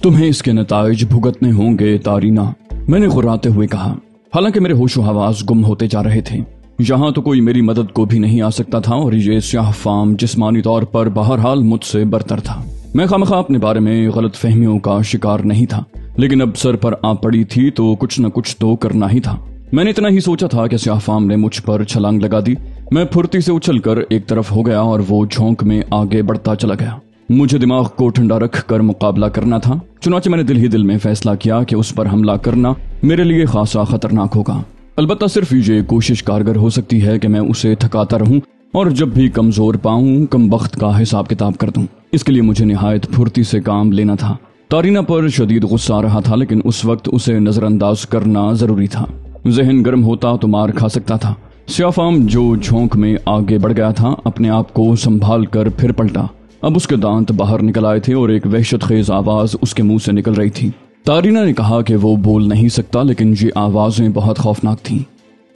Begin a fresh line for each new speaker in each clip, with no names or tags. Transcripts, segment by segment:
तुम्हें इसके नताइज भुगतने होंगे तारीना, मैंने गुर्राते हुए कहा। हालांकि मेरे होशो हवास गुम होते जा रहे थे। यहाँ तो कोई मेरी मदद को भी नहीं आ सकता था और ये स्याह फाम जिस्मानी तौर पर बहरहाल मुझसे बरतर था। मैं खामखा अपने बारे में गलत फहमियों का शिकार नहीं था, लेकिन अब सर पर आ पड़ी थी तो कुछ न कुछ तो करना ही था। मैंने इतना ही सोचा था कि स्याह फाम ने मुझ पर छलांग लगा दी। मैं फुर्ती से उछलकर एक तरफ हो गया और वो झोंक में आगे बढ़ता चला गया। मुझे दिमाग को ठंडा रख कर मुकाबला करना था। चुनाचे मैंने दिल ही दिल में फैसला किया कि उस पर हमला करना मेरे लिए खासा खतरनाक होगा। अलबत्ता सिर्फ ये कोशिश कारगर हो सकती है कि मैं उसे थकाता रहूं और जब भी कमजोर पाऊं कम वक्त का हिसाब किताब कर दूं। इसके लिए मुझे निहायत फुर्ती से काम लेना था। तारीना पर शदीद गुस्सा आ रहा था, लेकिन उस वक्त उसे नजरअंदाज करना जरूरी था। जहन गर्म होता तो मार खा सकता था। स्याह फाम जो झोंक में आगे बढ़ गया था अपने आप को संभाल कर फिर पलटा। अब उसके दांत बाहर निकल आए थे और एक वहशत खेज आवाज उसके मुंह से निकल रही थी। तारीना ने कहा कि वो बोल नहीं सकता, लेकिन ये आवाजें बहुत खौफनाक थीं।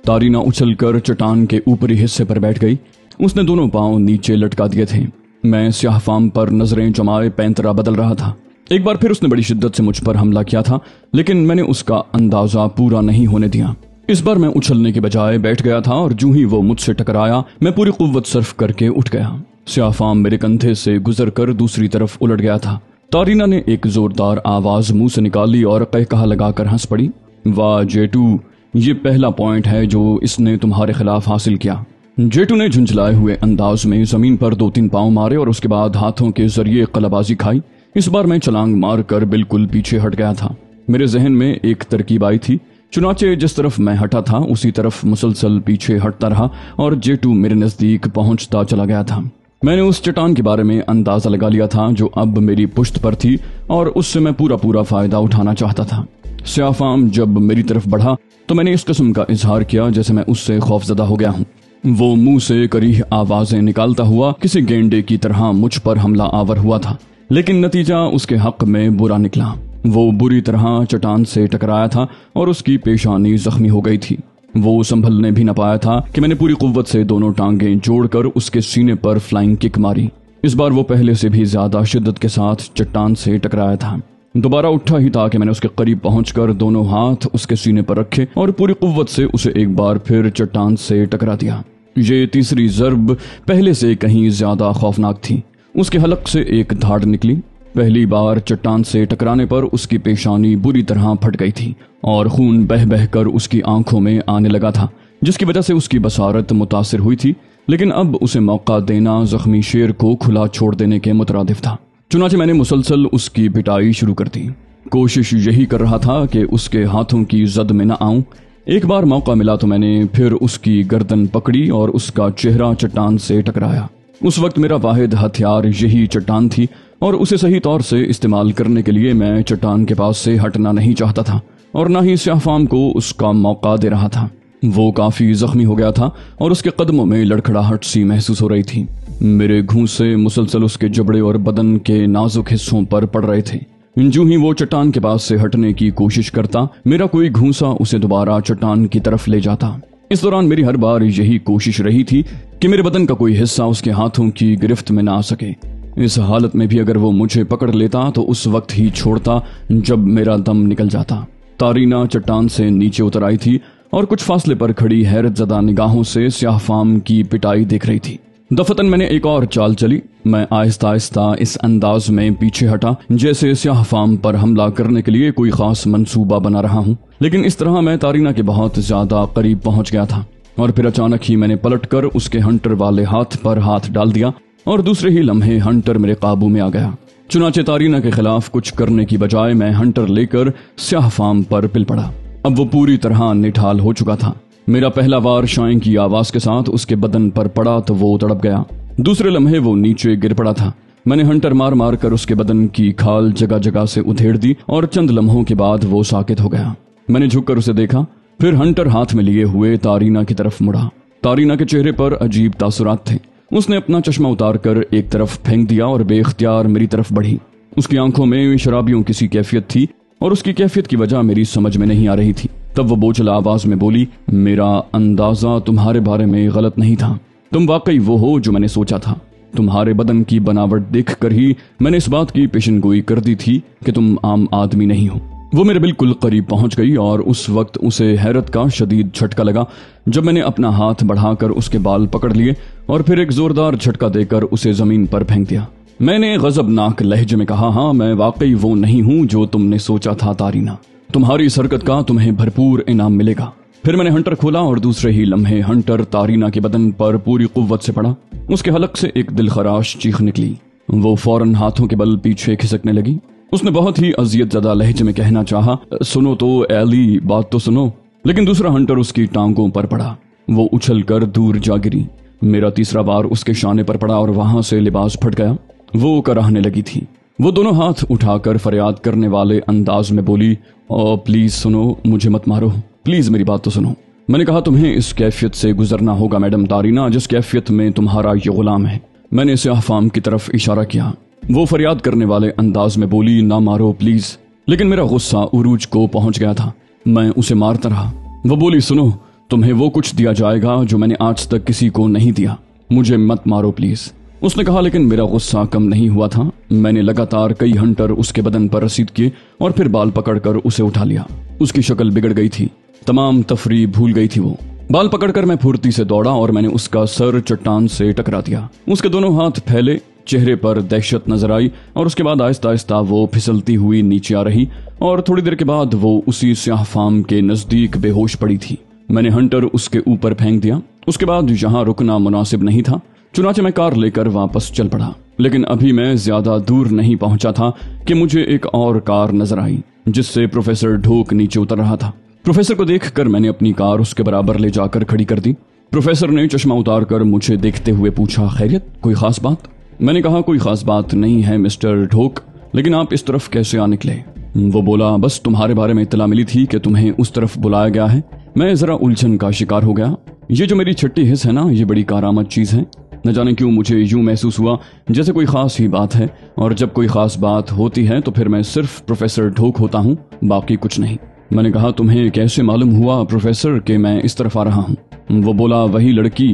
तारीना उछलकर चट्टान के ऊपरी हिस्से पर बैठ गई। उसने दोनों पांव नीचे लटका दिए थे। मैं स्याह फाम पर नजरें जमाए पैंतरा बदल रहा था। एक बार फिर उसने बड़ी शिद्दत से मुझ पर हमला किया था, लेकिन मैंने उसका अंदाजा पूरा नहीं होने दिया। इस बार मैं उछलने के बजाय बैठ गया था और जूं ही वो मुझसे टकराया मैं पूरी कुव्वत सर्फ करके उठ गया। स्याह फाम मेरे कंधे से गुजर कर दूसरी तरफ उलट गया था। तारीना ने एक जोरदार आवाज मुंह से निकाली और कहकहा लगाकर हंस पड़ी। वाह जेटू, ये पहला पॉइंट है जो इसने तुम्हारे खिलाफ हासिल किया। जेटू ने झुंझलाए हुए अंदाज में जमीन पर 2-3 पांव मारे और उसके बाद हाथों के जरिए कलाबाजी खाई। इस बार मैं छलांग मार कर बिल्कुल पीछे हट गया था। मेरे जहन में एक तरकीब आई थी। चुनाचे जिस तरफ मैं हटा था उसी तरफ मुसलसल पीछे हटता रहा और जेटू मेरे नजदीक पहुंचता चला गया था। मैंने उस चट्टान के बारे में अंदाजा लगा लिया था जो अब मेरी पुश्त पर थी और उससे मैं पूरा फायदा उठाना चाहता था। स्याह फाम जब मेरी तरफ बढ़ा तो मैंने इस किस्म का इजहार किया जैसे मैं उससे खौफजदा हो गया हूँ। वो मुंह से करीह आवाजें निकालता हुआ किसी गेंडे की तरह मुझ पर हमला आवर हुआ था, लेकिन नतीजा उसके हक में बुरा निकला। वो बुरी तरह चट्टान से टकराया था और उसकी पेशानी जख्मी हो गई थी। वो संभलने भी न पाया था कि मैंने पूरी कुव्वत से दोनों टांगें जोड़कर उसके सीने पर फ्लाइंग किक मारी। इस बार वो पहले से भी ज्यादा शिद्दत के साथ चट्टान से टकराया था। दोबारा उठा ही था कि मैंने उसके करीब पहुंचकर दोनों हाथ उसके सीने पर रखे और पूरी कुव्वत से उसे एक बार फिर चट्टान से टकरा दिया। ये तीसरी ज़र्ब पहले से कहीं ज्यादा खौफनाक थी। उसके हलक से एक धाड़ निकली। पहली बार चट्टान से टकराने पर उसकी पेशानी बुरी तरह फट गई थी और खून बह बह कर उसकी आंखों में आने लगा था, जिसकी वजह से उसकी बसारत मुतासिर हुई थी। लेकिन अब उसे मौका देना जख्मी शेर को खुला छोड़ देने के मुतरादिफ था। चुनाचे मैंने मुसलसल उसकी पिटाई शुरू कर दी। कोशिश यही कर रहा था कि उसके हाथों की जद में न आऊं। एक बार मौका मिला तो मैंने फिर उसकी गर्दन पकड़ी और उसका चेहरा चट्टान से टकराया। उस वक्त मेरा वाहिद हथियार यही चट्टान थी और उसे सही तौर से इस्तेमाल करने के लिए मैं चट्टान के पास से हटना नहीं चाहता था और न ही स्याह फाम को उसका मौका दे रहा था। वो काफी जख्मी हो गया था और उसके कदमों में लड़खड़ाहट सी महसूस हो रही थी। मेरे घूंसे मुसलसल उसके जबड़े और बदन के नाजुक हिस्सों पर पड़ रहे थे। जूं ही वो चट्टान के पास से हटने की कोशिश करता मेरा कोई घूंसा उसे दोबारा चट्टान की तरफ ले जाता। इस दौरान मेरी हर बार यही कोशिश रही थी कि मेरे बदन का कोई हिस्सा उसके हाथों की गिरफ्त में ना आ सके। इस हालत में भी अगर वो मुझे पकड़ लेता तो उस वक्त ही छोड़ता जब मेरा दम निकल जाता। तारीना चट्टान से नीचे उतर आई थी और कुछ फासले पर खड़ी हैरतज़दा निगाहों से स्याह फाम की पिटाई देख रही थी। दफतन मैंने एक और चाल चली। मैं आहिस्ता आहिस्ता इस अंदाज में पीछे हटा जैसे स्याह फाम पर हमला करने के लिए कोई खास मंसूबा बना रहा हूँ, लेकिन इस तरह मैं तारीना के बहुत ज्यादा करीब पहुंच गया था और फिर अचानक ही मैंने पलटकर उसके हंटर वाले हाथ पर हाथ डाल दिया और दूसरे ही लम्हे हंटर मेरे काबू में आ गया। चुनाचे तारीना के खिलाफ कुछ करने की बजाय मैं हंटर लेकर स्याह फाम पर पिल पड़ा। अब वो पूरी तरह निठाल हो चुका था। मेरा पहला वार शाइन की आवाज के साथ उसके बदन पर पड़ा तो वो तड़प गया। दूसरे लम्हे वो नीचे गिर पड़ा था। मैंने हंटर मार मार कर उसके बदन की खाल जगह जगह से उधेड़ दी और चंद लम्हों के बाद वो साकित हो गया। मैंने झुककर उसे देखा, फिर हंटर हाथ में लिए हुए तारीना की तरफ मुड़ा। तारीना के चेहरे पर अजीब तासुरात थे। उसने अपना चश्मा उतार कर एक तरफ फेंक दिया और बेख्तियार मेरी तरफ बढ़ी। उसकी आंखों में शराबियों की सी कैफियत थी और उसकी कैफियत की वजह मेरी समझ में नहीं आ रही थी। तब वो बोझल आवाज में बोली, मेरा अंदाजा तुम्हारे बारे में गलत नहीं था। तुम वाकई वो हो जो मैंने सोचा था। तुम्हारे बदन की बनावट देखकर ही मैंने इस बात की पेशेनगोई कर दी थी कि तुम आम आदमी नहीं हो। वो मेरे बिल्कुल करीब पहुंच गई और उस वक्त उसे हैरत का शदीद झटका लगा जब मैंने अपना हाथ बढ़ाकर उसके बाल पकड़ लिए और फिर एक जोरदार झटका देकर उसे जमीन पर फेंक दिया। मैंने गजबनाक लहजे में कहा, हाँ, मैं वाकई वो नहीं हूं जो तुमने सोचा था तारीना। तुम्हारी इस हरकत का तुम्हें भरपूर इनाम मिलेगा। फिर मैंने हंटर खोला और दूसरे ही लम्हे हंटर तारीना के बदन पर पूरी कुव्वत से पड़ा। उसके हलक से एक दिलखराश चीख निकली। वो फौरन हाथों के बल पीछे खिसकने लगी। उसने बहुत ही अजियत ज़दा लहजे में कहना चाहा, सुनो तो एली, बात तो सुनो, लेकिन दूसरा हंटर उसकी टांगों पर पड़ा। वो उछल कर दूर जा गिरी। मेरा तीसरा बार उसके शाने पर पड़ा और वहां से लिबास फट गया। वो कराहने लगी थी। वो दोनों हाथ उठाकर फरियाद करने वाले अंदाज में बोली, ओ प्लीज सुनो, मुझे मत मारो, प्लीज मेरी बात तो सुनो। मैंने कहा, तुम्हें इस कैफियत से गुजरना होगा मैडम तारीना, जिस कैफियत में तुम्हारा ये गुलाम है। मैंने स्याह फाम की तरफ इशारा किया। वो फरियाद करने वाले अंदाज में बोली, ना मारो प्लीज। लेकिन मेरा गुस्सा उरूज को पहुंच गया था। मैं उसे मारता रहा। वो बोली, सुनो, तुम्हें वो कुछ दिया जाएगा जो मैंने आज तक किसी को नहीं दिया। मुझे मत मारो प्लीज। उसने कहा, लेकिन मेरा गुस्सा कम नहीं हुआ था। मैंने लगातार कई हंटर उसके बदन पर रसीद किए और फिर बाल पकड़कर उसे उठा लिया। उसकी शक्ल बिगड़ गई थी। तमाम तफरी भूल गई थी। वो बाल पकड़कर मैं फुर्ती से दौड़ा और मैंने उसका सर चट्टान से टकरा दिया। उसके दोनों हाथ फैले, चेहरे पर दहशत नजर आई और उसके बाद आहिस्ता आहिस्ता वो फिसलती हुई नीचे आ रही और थोड़ी देर के बाद वो उसी स्याह फाम के नजदीक बेहोश पड़ी थी। मैंने हंटर उसके ऊपर फेंक दिया। उसके बाद यहाँ रुकना मुनासिब नहीं था, चुनाचे मैं कार लेकर वापस चल पड़ा। लेकिन अभी मैं ज्यादा दूर नहीं पहुंचा था कि मुझे एक और कार नजर आई जिससे प्रोफेसर ढोक नीचे उतर रहा था। प्रोफेसर को देखकर मैंने अपनी कार उसके बराबर ले जाकर खड़ी कर दी। प्रोफेसर ने चश्मा उतारकर मुझे देखते हुए पूछा, खैरियत, कोई खास बात? मैंने कहा, कोई खास बात नहीं है मिस्टर ढोक, लेकिन आप इस तरफ कैसे आ निकले? वो बोला, बस तुम्हारे बारे में इत्तला मिली थी कि तुम्हें उस तरफ बुलाया गया है। मैं जरा उलझन का शिकार हो गया। ये जो मेरी छठी हिस्स है ना, ये बड़ी कारामद चीज है। न जाने क्यों मुझे यूं महसूस हुआ जैसे कोई खास ही बात है, और जब कोई खास बात होती है तो फिर मैं सिर्फ प्रोफेसर ढोक होता हूँ, बाकी कुछ नहीं। मैंने कहा, तुम्हें कैसे मालूम हुआ प्रोफेसर कि मैं इस तरफ आ रहा हूँ? वो बोला, वही लड़की,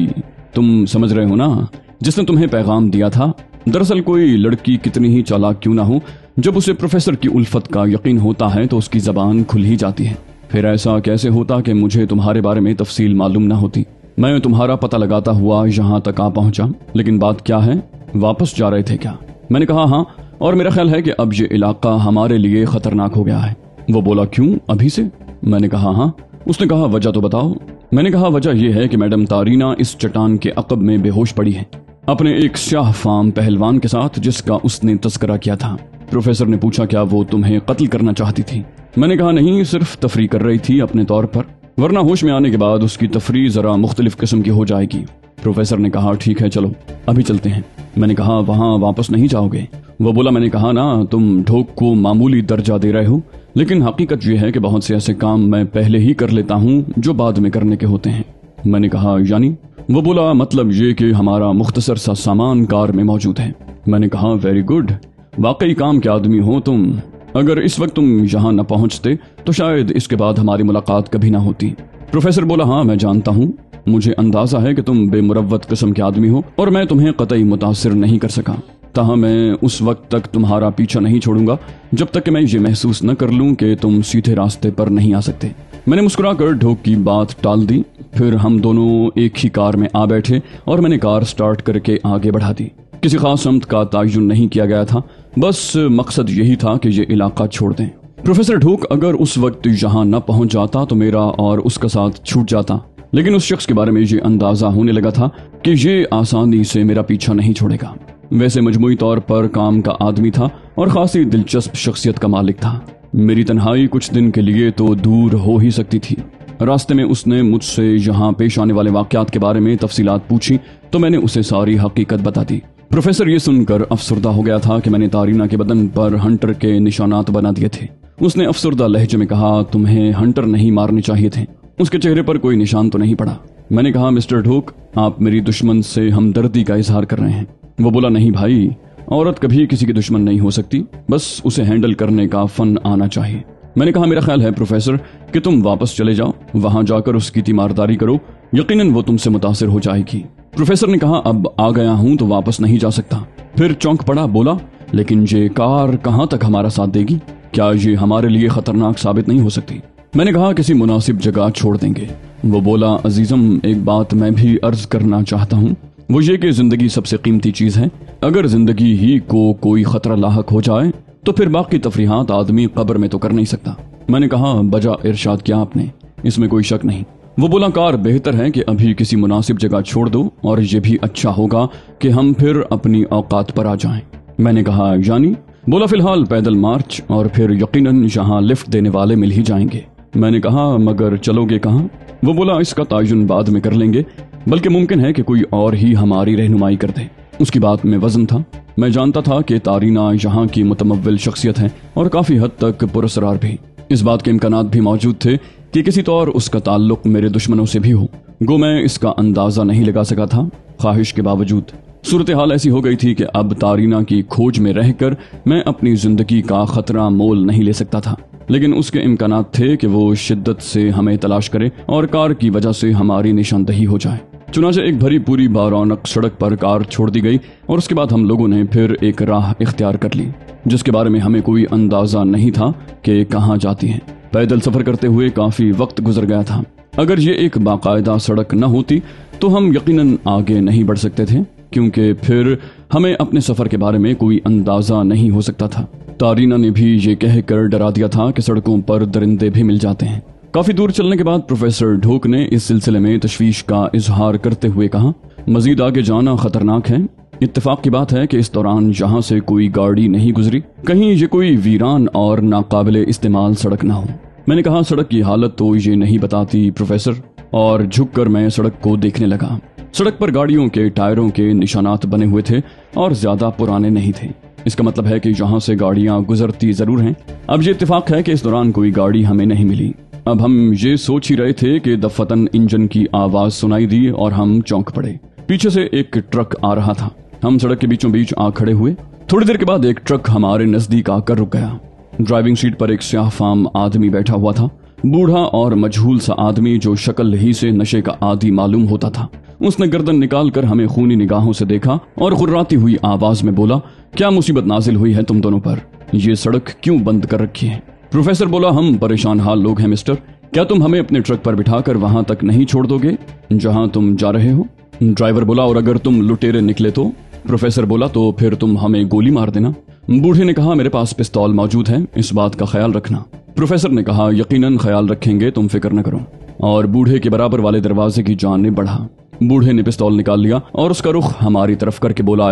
तुम समझ रहे हो ना, जिसने तुम्हें पैगाम दिया था। दरअसल कोई लड़की कितनी ही चालाक क्यों ना हो, जब उसे प्रोफेसर की उल्फत का यकीन होता है तो उसकी जबान खुल ही जाती है। फिर ऐसा कैसे होता कि मुझे तुम्हारे बारे में तफसील मालूम ना होती? मैं तुम्हारा पता लगाता हुआ यहाँ तक आ पहुंचा। लेकिन बात क्या है, वापस जा रहे थे क्या? मैंने कहा, हाँ, और मेरा ख्याल है कि अब ये इलाका हमारे लिए खतरनाक हो गया है। वो बोला, क्यों, अभी से? मैंने कहा, हाँ। उसने कहा, वजह तो बताओ। मैंने कहा, वजह यह है कि मैडम तारीना इस चट्टान के अकब में बेहोश पड़ी है, अपने एक स्याह फाम पहलवान के साथ जिसका उसने तस्करा किया था। प्रोफेसर ने पूछा, क्या वो तुम्हें कत्ल करना चाहती थी? मैंने कहा, नहीं, सिर्फ तफरी कर रही थी अपने तौर पर, वरना होश में आने के बाद उसकी तफरी जरा मुख्तलिफ किस्म की हो जाएगी। प्रोफेसर ने कहा, ठीक है, चलो अभी चलते हैं। मैंने कहा, वहां वापस नहीं जाओगे? वो बोला, मैंने कहा ना, तुम ढोक को मामूली दर्जा दे रहे हो, लेकिन हकीकत यह है कि बहुत से ऐसे काम मैं पहले ही कर लेता हूँ जो बाद में करने के होते हैं। मैंने कहा, यानी? वो बोला, मतलब ये कि हमारा मुख्तसर सा सामान कार में मौजूद है। मैंने कहा, वेरी गुड, वाकई काम के आदमी हो तुम। अगर इस वक्त तुम यहाँ न पहुँचते तो शायद इसके बाद हमारी मुलाकात कभी ना होती। प्रोफेसर बोला, हाँ, मैं जानता हूँ, मुझे अंदाजा है कि तुम बेमुरव्वत किस्म के आदमी हो और मैं तुम्हें कतई मुतासिर नहीं कर सका। ताहम मैं उस वक्त तक तुम्हारा पीछा नहीं छोड़ूंगा जब तक कि मैं ये महसूस न कर लूं कि तुम सीधे रास्ते पर नहीं आ सकते। मैंने मुस्कुराकर ढोक की बात टाल दी। फिर हम दोनों एक ही कार में आ बैठे और मैंने कार स्टार्ट करके आगे बढ़ा दी। किसी खास सम्त का तयन नहीं किया गया था, बस मकसद यही था कि ये इलाका छोड़ दें। प्रोफेसर ढोक अगर उस वक्त यहाँ न पहुंच जाता तो मेरा और उसका साथ छूट जाता, लेकिन उस शख्स के बारे में ये अंदाजा होने लगा था कि ये आसानी से मेरा पीछा नहीं छोड़ेगा। वैसे मजमूई तौर पर काम का आदमी था और खासी दिलचस्प शख्सियत का मालिक था। मेरी तन्हाई कुछ दिन के लिए तो दूर हो ही सकती थी। रास्ते में उसने मुझसे यहाँ पेश आने वाले वाकयात के बारे में तफसीलात पूछी तो मैंने उसे सारी हकीकत बता दी। प्रोफेसर ये सुनकर अफसरदा हो गया था कि मैंने तारीना के बदन पर हंटर के निशानात बना दिए थे। उसने अफसरदा लहजे में कहा, तुम्हें हंटर नहीं मारने चाहिए थे, उसके चेहरे पर कोई निशान तो नहीं पड़ा। मैंने कहा, मिस्टर ढोक, आप मेरी दुश्मन से हमदर्दी का इजहार कर रहे हैं। वो बोला, नहीं भाई, औरत कभी किसी की दुश्मन नहीं हो सकती, बस उसे हैंडल करने का फन आना चाहिए। मैंने कहा मेरा ख्याल है प्रोफेसर कि तुम वापस चले जाओ, वहां जाकर उसकी तीमारदारी करो, यकीनन वो तुमसे मुतासिर हो जाएगी। प्रोफेसर ने कहा अब आ गया हूं तो वापस नहीं जा सकता। फिर चौंक पड़ा, बोला लेकिन ये कार कहां तक हमारा साथ देगी? क्या ये हमारे लिए खतरनाक साबित नहीं हो सकती? मैंने कहा किसी मुनासिब जगह छोड़ देंगे। वो बोला अजीजम, एक बात मैं भी अर्ज करना चाहता हूँ, वो ये कि जिंदगी सबसे कीमती चीज है। अगर जिंदगी ही को कोई खतरा लाहक हो जाए तो फिर बाकी तफरीहात आदमी कब्र में तो कर नहीं सकता। मैंने कहा बजा इरशाद किया आपने, इसमें कोई शक नहीं। वो बोला कार बेहतर है कि अभी किसी मुनासिब जगह छोड़ दो, और ये भी अच्छा होगा कि हम फिर अपनी औकात पर आ जाएं। मैंने कहा यानी? बोला फिलहाल पैदल मार्च, और फिर यकीनन यहाँ लिफ्ट देने वाले मिल ही जाएंगे। मैंने कहा मगर चलोगे कहाँ? वो बोला इसका तायुन बाद में कर लेंगे, बल्कि मुमकिन है कि कोई और ही हमारी रहनुमाई कर दे। उसकी बात में वजन था। मैं जानता था कि तारीना यहाँ की मुतमव्विल शख्सियत है और काफी हद तक पुरस्कार भी। इस बात के इम्कानात भी मौजूद थे कि किसी तौर उसका ताल्लुक मेरे दुश्मनों से भी हो। गो मैं इसका अंदाजा नहीं लगा सका था, ख्वाहिश के बावजूद। सूरत हाल ऐसी हो गई थी कि अब तारीना की खोज में रहकर मैं अपनी जिंदगी का खतरा मोल नहीं ले सकता था, लेकिन उसके इम्कानात थे कि वो शिद्दत से हमें तलाश करे और कार की वजह से हमारी निशानदही हो जाए। चुनाचे एक भरी पूरी बारौनक सड़क पर कार छोड़ दी गई और उसके बाद हम लोगों ने फिर एक राह इख्तियार कर ली जिसके बारे में हमें कोई अंदाजा नहीं था कि कहाँ जाती है। पैदल सफर करते हुए काफी वक्त गुजर गया था। अगर ये एक बाकायदा सड़क न होती तो हम यकीनन आगे नहीं बढ़ सकते थे, क्योंकि फिर हमें अपने सफर के बारे में कोई अंदाजा नहीं हो सकता था। तारीना ने भी ये कहकर डरा दिया था कि सड़कों पर दरिंदे भी मिल जाते हैं। काफी दूर चलने के बाद प्रोफेसर ढोक ने इस सिलसिले में तशवीश का इजहार करते हुए कहा मजीद आगे जाना खतरनाक है। इत्तेफाक की बात है कि इस दौरान जहाँ से कोई गाड़ी नहीं गुजरी, कहीं ये कोई वीरान और नाकाबिले इस्तेमाल सड़क ना हो। मैंने कहा सड़क की हालत तो ये नहीं बताती प्रोफेसर, और झुककर मैं सड़क को देखने लगा। सड़क पर गाड़ियों के टायरों के निशानात बने हुए थे और ज्यादा पुराने नहीं थे। इसका मतलब है कि यहाँ से गाड़ियां गुजरती जरूर हैं। अब ये इत्तेफाक है कि इस दौरान कोई गाड़ी हमें नहीं मिली। अब हम ये सोच ही रहे थे कि दफतन इंजन की आवाज सुनाई दी और हम चौंक पड़े। पीछे से एक ट्रक आ रहा था। हम सड़क के बीचों बीच आ खड़े हुए। थोड़ी देर के बाद एक ट्रक हमारे नजदीक आकर रुक गया। ड्राइविंग सीट पर एक स्याह फाम आदमी बैठा हुआ था, बूढ़ा और मजहूल सा आदमी जो शक्ल ही से नशे का आदी मालूम होता था। उसने गर्दन निकालकर हमें खूनी निगाहों से देखा और गुर्राती हुई आवाज में बोला क्या मुसीबत नाजिल हुई है तुम दोनों पर? ये सड़क क्यों बंद कर रखी है? प्रोफेसर बोला हम परेशान हाल लोग हैं मिस्टर, क्या तुम हमें अपने ट्रक पर बिठाकर वहां तक नहीं छोड़ दोगे जहां तुम जा रहे हो? ड्राइवर बोला और अगर तुम लुटेरे निकले तो? प्रोफेसर बोला तो फिर तुम हमें गोली मार देना। बूढ़े ने कहा मेरे पास पिस्तौल मौजूद है, इस बात का ख्याल रखना। प्रोफेसर ने कहा यकीनन ख्याल रखेंगे, तुम फिक्र न करो, और बूढ़े के बराबर वाले दरवाजे की जानिब बढ़ा। बूढ़े ने पिस्तौल निकाल लिया और उसका रुख हमारी तरफ करके बोला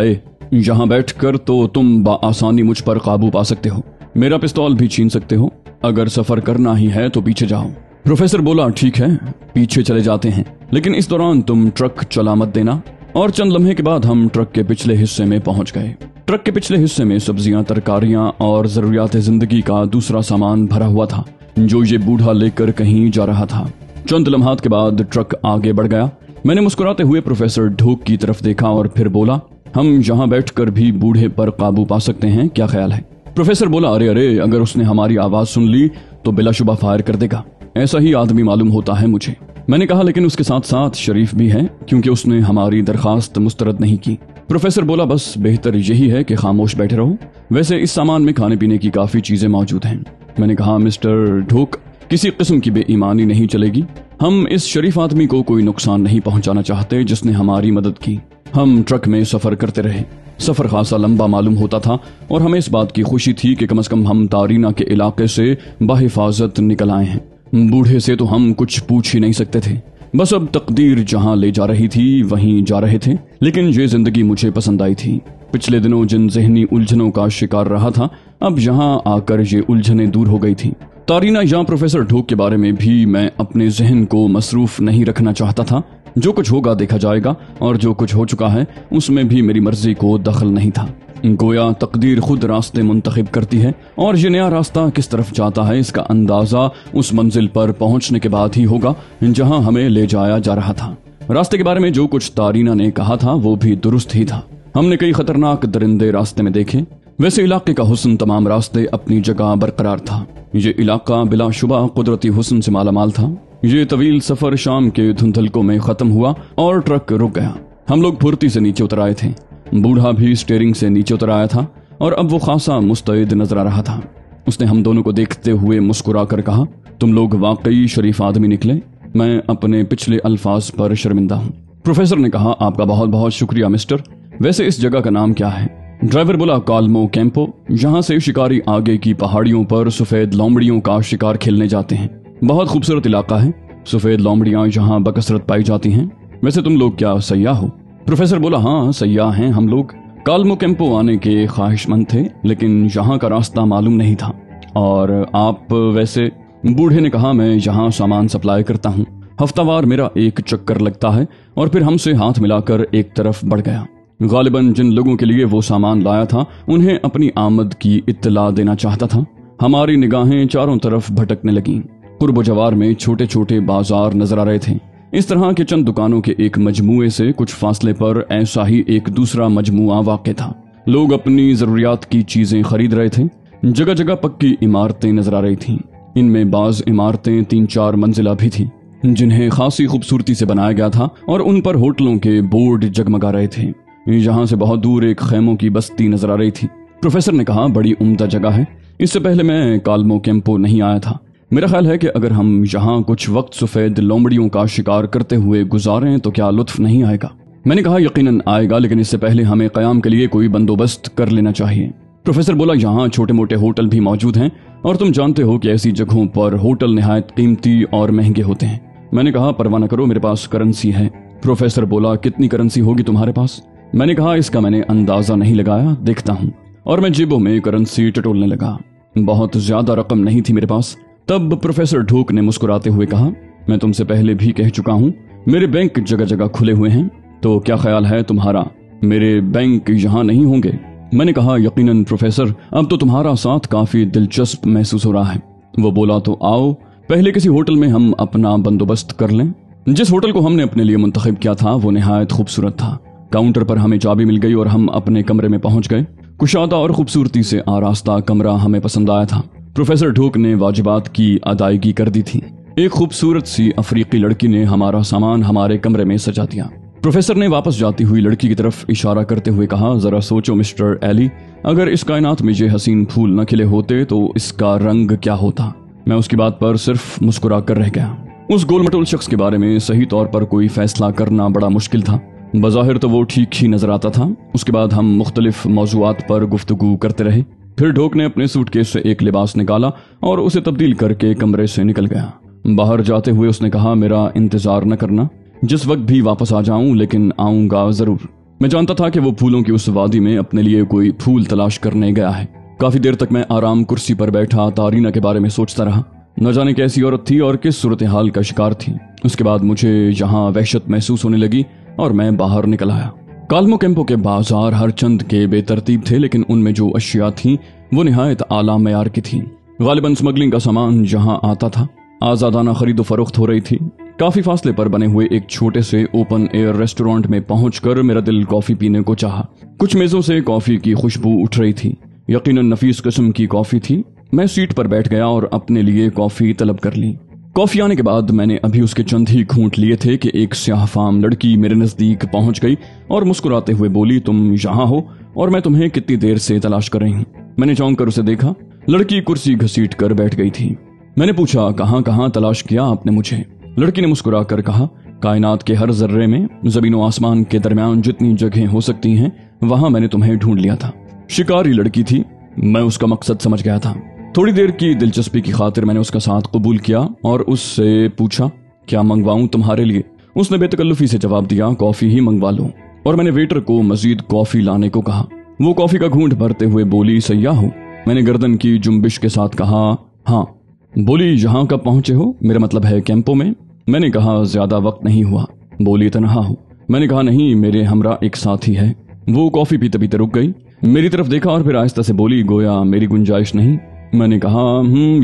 यहाँ बैठ कर तो तुम आसानी मुझ पर काबू पा सकते हो, मेरा पिस्तौल भी छीन सकते हो, अगर सफर करना ही है तो पीछे जाओ। प्रोफेसर बोला ठीक है, पीछे चले जाते हैं, लेकिन इस दौरान तुम ट्रक चला मत देना। और चंद लम्हे के बाद हम ट्रक के पिछले हिस्से में पहुंच गए। ट्रक के पिछले हिस्से में सब्जियां, तरकारियां और जरूरियात जिंदगी का दूसरा सामान भरा हुआ था जो ये बूढ़ा लेकर कहीं जा रहा था। चंद लम्हात के बाद ट्रक आगे बढ़ गया। मैंने मुस्कुराते हुए प्रोफेसर ढोक की तरफ देखा और फिर बोला हम यहाँ बैठकर भी बूढ़े पर काबू पा सकते हैं, क्या ख्याल है? प्रोफेसर बोला अरे अरे, अगर उसने हमारी आवाज सुन ली तो बिलाशुबा फायर कर देगा, ऐसा ही आदमी मालूम होता है मुझे। मैंने कहा लेकिन उसके साथ साथ शरीफ भी है, क्योंकि उसने हमारी दरखास्त मुस्तरद नहीं की। प्रोफेसर बोला बस बेहतर यही है कि खामोश बैठे रहो, वैसे इस सामान में खाने पीने की काफी चीजें मौजूद हैं। मैंने कहा मिस्टर ढोक, किसी किस्म की बेईमानी नहीं चलेगी, हम इस शरीफ आदमी को कोई नुकसान नहीं पहुंचाना चाहते जिसने हमारी मदद की। हम ट्रक में सफर करते रहे। सफर खासा लंबा मालूम होता था और हमें इस बात की खुशी थी कि कम से कम हम तारीना के इलाके से बाहिफाजत निकल आए हैं। बूढ़े से तो हम कुछ पूछ ही नहीं सकते थे, बस अब तकदीर जहां ले जा रही थी वहीं जा रहे थे। लेकिन ये जिंदगी मुझे पसंद आई थी। पिछले दिनों जिन जहनी उलझनों का शिकार रहा था, अब यहाँ आकर ये उलझनें दूर हो गई थी। तारीना या प्रोफेसर ढोक के बारे में भी मैं अपने जहन को मसरूफ नहीं रखना चाहता था। जो कुछ होगा देखा जाएगा, और जो कुछ हो चुका है उसमें भी मेरी मर्जी को दखल नहीं था। गोया तकदीर खुद रास्ते मुंतखब करती है, और ये नया रास्ता किस तरफ जाता है इसका अंदाजा उस मंजिल पर पहुंचने के बाद ही होगा जहां हमें ले जाया जा रहा था। रास्ते के बारे में जो कुछ तारीना ने कहा था वो भी दुरुस्त ही था। हमने कई खतरनाक दरिंदे रास्ते में देखे, वैसे इलाके का हुस्न तमाम रास्ते अपनी जगह बरकरार था। ये इलाका बिला शुबा कुदरती हुस्न से मालामाल था। ये तवील सफर शाम के धुंधलकों में खत्म हुआ और ट्रक रुक गया। हम लोग फुर्ती से नीचे उतर आए थे। बूढ़ा भी स्टीयरिंग से नीचे उतर आया था और अब वो खासा मुस्तैद नजर आ रहा था। उसने हम दोनों को देखते हुए मुस्कुरा कर कहा, तुम लोग वाकई शरीफ आदमी निकले। मैं अपने पिछले अल्फाज पर शर्मिंदा हूँ। प्रोफेसर ने कहा, आपका बहुत बहुत शुक्रिया मिस्टर। वैसे इस जगह का नाम क्या है? ड्राइवर बोला, काल्मो कैंपो। यहाँ से शिकारी आगे की पहाड़ियों पर सफेद लोमड़ियों का शिकार खेलने जाते हैं। बहुत खूबसूरत इलाका है। सफेद लोमड़ियाँ यहाँ बकसरत पाई जाती हैं। वैसे तुम लोग क्या सयाह हो? प्रोफेसर बोला, हाँ सयाह हैं हम लोग। काल्मो कैंपो आने के ख्वाहिशमंद थे, लेकिन यहाँ का रास्ता मालूम नहीं था। और आप वैसे? बूढ़े ने कहा, मैं यहाँ सामान सप्लाई करता हूँ। हफ्तावार मेरा एक चक्कर लगता है। और फिर हमसे हाथ मिलाकर एक तरफ बढ़ गया। गालिबन जिन लोगों के लिए वो सामान लाया था उन्हें अपनी आमद की इत्तला देना चाहता था। हमारी निगाहें चारों तरफ भटकने लगीं। कुर्ब जवार में छोटे छोटे बाजार नजर आ रहे थे। इस तरह के चंद दुकानों के एक मजमुए से कुछ फासले पर ऐसा ही एक दूसरा मजमुआ वाक़ था। लोग अपनी जरूरियात की चीजें खरीद रहे थे। जगह जगह पक्की इमारतें नजर आ रही थीं। इनमें बाज इमारतें 3-4 मंजिला भी थीं, जिन्हें खासी खूबसूरती से बनाया गया था और उन पर होटलों के बोर्ड जगमगा रहे थे। यहाँ से बहुत दूर एक खैमों की बस्ती नजर आ रही थी। प्रोफेसर ने कहा, बड़ी उम्दा जगह है। इससे पहले मैं काल्मो कैंपो नहीं आया था। मेरा ख्याल है कि अगर हम यहाँ कुछ वक्त सफेद लोमड़ियों का शिकार करते हुए गुजारें तो क्या लुत्फ नहीं आएगा? मैंने कहा, यकीनन आएगा, लेकिन इससे पहले हमें क़याम के लिए कोई बंदोबस्त कर लेना चाहिए। प्रोफेसर बोला, यहाँ छोटे मोटे होटल भी मौजूद हैं और तुम जानते हो कि ऐसी जगहों पर होटल निहायत कीमती और महंगे होते हैं। मैंने कहा, परवाह न करो, मेरे पास करेंसी है। प्रोफेसर बोला, कितनी करेंसी होगी तुम्हारे पास? मैंने कहा, इसका मैंने अंदाजा नहीं लगाया, देखता हूँ। और मैं जेबों में करेंसी टटोलने लगा। बहुत ज्यादा रकम नहीं थी मेरे पास। तब प्रोफेसर ढूक ने मुस्कुराते हुए कहा, मैं तुमसे पहले भी कह चुका हूँ, मेरे बैंक जगह जगह खुले हुए हैं। तो क्या ख्याल है तुम्हारा, मेरे बैंक यहाँ नहीं होंगे? मैंने कहा, यकीनन प्रोफेसर, अब तो तुम्हारा साथ काफी दिलचस्प महसूस हो रहा है। वो बोला, तो आओ पहले किसी होटल में हम अपना बंदोबस्त कर लें। जिस होटल को हमने अपने लिए मुंतखब किया था वो निहायत खूबसूरत था। काउंटर पर हमें चाबी मिल गई और हम अपने कमरे में पहुंच गए। कुशादा और खूबसूरती से आरास्ता कमरा हमें पसंद आया था। प्रोफेसर ढूक ने वाजिबात की अदायगी कर दी थी। एक खूबसूरत सी अफ्रीकी लड़की ने हमारा सामान हमारे कमरे में सजा दिया। प्रोफेसर ने वापस जाती हुई लड़की की तरफ इशारा करते हुए कहा, जरा सोचो मिस्टर एली, अगर इस कायनात में ये हसीन फूल न खिले होते तो इसका रंग क्या होता? मैं उसकी बात पर सिर्फ मुस्कुरा कर रह गया। उस गोलमटोल शख्स के बारे में सही तौर पर कोई फैसला करना बड़ा मुश्किल था। बज़ाहिर तो वो ठीक ही नजर आता था। उसके बाद हम मुख्तलिफ मौज़ूआत पर गुफ्तगू करते रहे। फिर ढोक ने अपने सूटकेस से एक लिबास निकाला और उसे तब्दील करके कमरे से निकल गया। बाहर जाते हुए उसने कहा, मेरा इंतजार न करना, जिस वक्त भी वापस आ जाऊं, लेकिन आऊंगा जरूर। मैं जानता था कि वो फूलों की उस वादी में अपने लिए कोई फूल तलाश करने गया है। काफी देर तक मैं आराम कुर्सी पर बैठा तारीना के बारे में सोचता रहा। न जाने कैसी औरत थी और किस सूरत हाल का शिकार थी। उसके बाद मुझे यहाँ वहशत महसूस होने लगी और मैं बाहर निकल आया। काल्मो कैंपो के बाजार हर चंद के बेतरतीब थे, लेकिन उनमें जो अशिया थीं वो निहायत आला मयार की थीं। गालिबन स्मगलिंग का सामान जहाँ आता था, आजादाना खरीदो फरोख्त हो रही थी। काफी फासले पर बने हुए एक छोटे से ओपन एयर रेस्टोरेंट में पहुंचकर मेरा दिल कॉफी पीने को चाहा। कुछ मेजों से कॉफी की खुशबू उठ रही थी। यकीनन नफीस किस्म की कॉफी थी। मैं सीट पर बैठ गया और अपने लिए कॉफी तलब कर ली। कॉफी आने के बाद मैंने अभी उसके चंद ही घूंट लिए थे कि एक स्याह फाम लड़की मेरे नजदीक पहुंच गई और मुस्कुराते हुए बोली, तुम यहाँ हो और मैं तुम्हें कितनी देर से तलाश कर रही हूँ। मैंने चौंक कर उसे देखा। लड़की कुर्सी घसीट कर बैठ गई थी। मैंने पूछा, कहाँ कहाँ तलाश किया आपने मुझे? लड़की ने मुस्कुरा कर कहा, कायनात के हर जर्रे में, जमीन व आसमान के दरमियान जितनी जगह हो सकती हैं वहां मैंने तुम्हें ढूंढ लिया था। शिकारी लड़की थी। मैं उसका मकसद समझ गया था। थोड़ी देर की दिलचस्पी की खातिर मैंने उसका साथ कबूल किया और उससे पूछा, क्या मंगवाऊं तुम्हारे लिए? उसने बेतकल्लुफी से जवाब दिया, कॉफी ही मंगवा लो। और मैंने वेटर को मजीद कॉफी लाने को कहा। वो कॉफी का घूंट भरते हुए बोली, सयाह हो? मैंने गर्दन की जुम्बिश के साथ कहा, हाँ। बोली, यहाँ कब पहुंचे हो? मेरा मतलब है कैंपो में। मैंने कहा, ज्यादा वक्त नहीं हुआ। बोली, तन्हा हो? मैंने कहा, नहीं, मेरे हमरा एक साथी है। वो कॉफी पीते पीते रुक गई, मेरी तरफ देखा और फिर आहिस्ता से बोली, गोया मेरी गुंजाइश नहीं। मैंने कहा,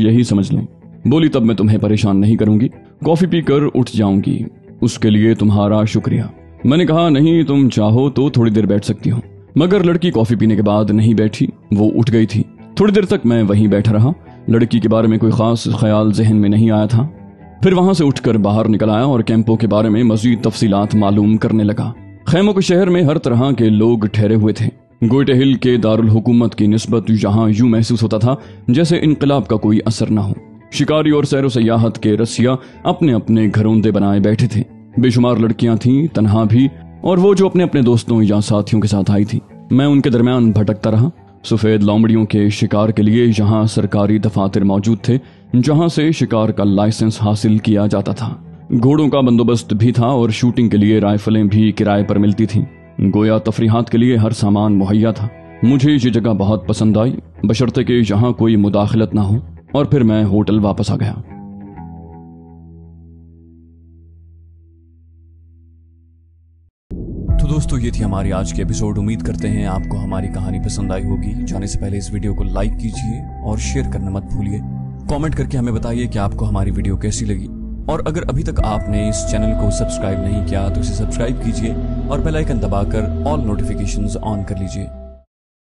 यही समझ लो। बोली, तब मैं तुम्हें परेशान नहीं करूंगी, कॉफी पीकर उठ जाऊंगी। उसके लिए तुम्हारा शुक्रिया। मैंने कहा, नहीं, तुम चाहो तो थोड़ी देर बैठ सकती हो। मगर लड़की कॉफी पीने के बाद नहीं बैठी, वो उठ गई थी। थोड़ी देर तक मैं वहीं बैठा रहा। लड़की के बारे में कोई खास ख्याल जहन में नहीं आया था। फिर वहां से उठकर बाहर निकल आया और कैंपों के बारे में मजीद तफसीलात मालूम करने लगा। खैमों के शहर में हर तरह के लोग ठहरे हुए थे। गोइटे हिल के दारुल हुकूमत की निस्बत यहाँ यूं महसूस होता था जैसे इनकलाब का कोई असर न हो। शिकारी और सैरो सयाहत के रसिया अपने अपने घरोंदे बनाए बैठे थे। बेशुमार लड़कियां थीं, तन्हा भी, और वो जो अपने अपने दोस्तों या साथियों के साथ आई थी। मैं उनके दरमियान भटकता रहा। सफेद लोमड़ियों के शिकार के लिए यहाँ सरकारी दफातर मौजूद थे, जहाँ से शिकार का लाइसेंस हासिल किया जाता था। घोड़ों का बंदोबस्त भी था और शूटिंग के लिए राइफलें भी किराए पर मिलती थीं। गोया तफरीहात के लिए हर सामान मुहैया था। मुझे ये जगह बहुत पसंद आई, बशर्ते कि यहाँ कोई मुदाखलत ना हो। और फिर मैं होटल वापस आ गया। तो दोस्तों, ये थी हमारी आज की एपिसोड। उम्मीद करते हैं आपको हमारी कहानी पसंद आई होगी। जाने से पहले इस वीडियो को लाइक कीजिए और शेयर करना मत भूलिए। कमेंट करके हमें बताइए कि आपको हमारी वीडियो कैसी लगी। और अगर अभी तक आपने इस चैनल को सब्सक्राइब नहीं किया तो इसे सब्सक्राइब कीजिए और बेल आइकन दबाकर ऑल नोटिफिकेशंस ऑन कर लीजिए।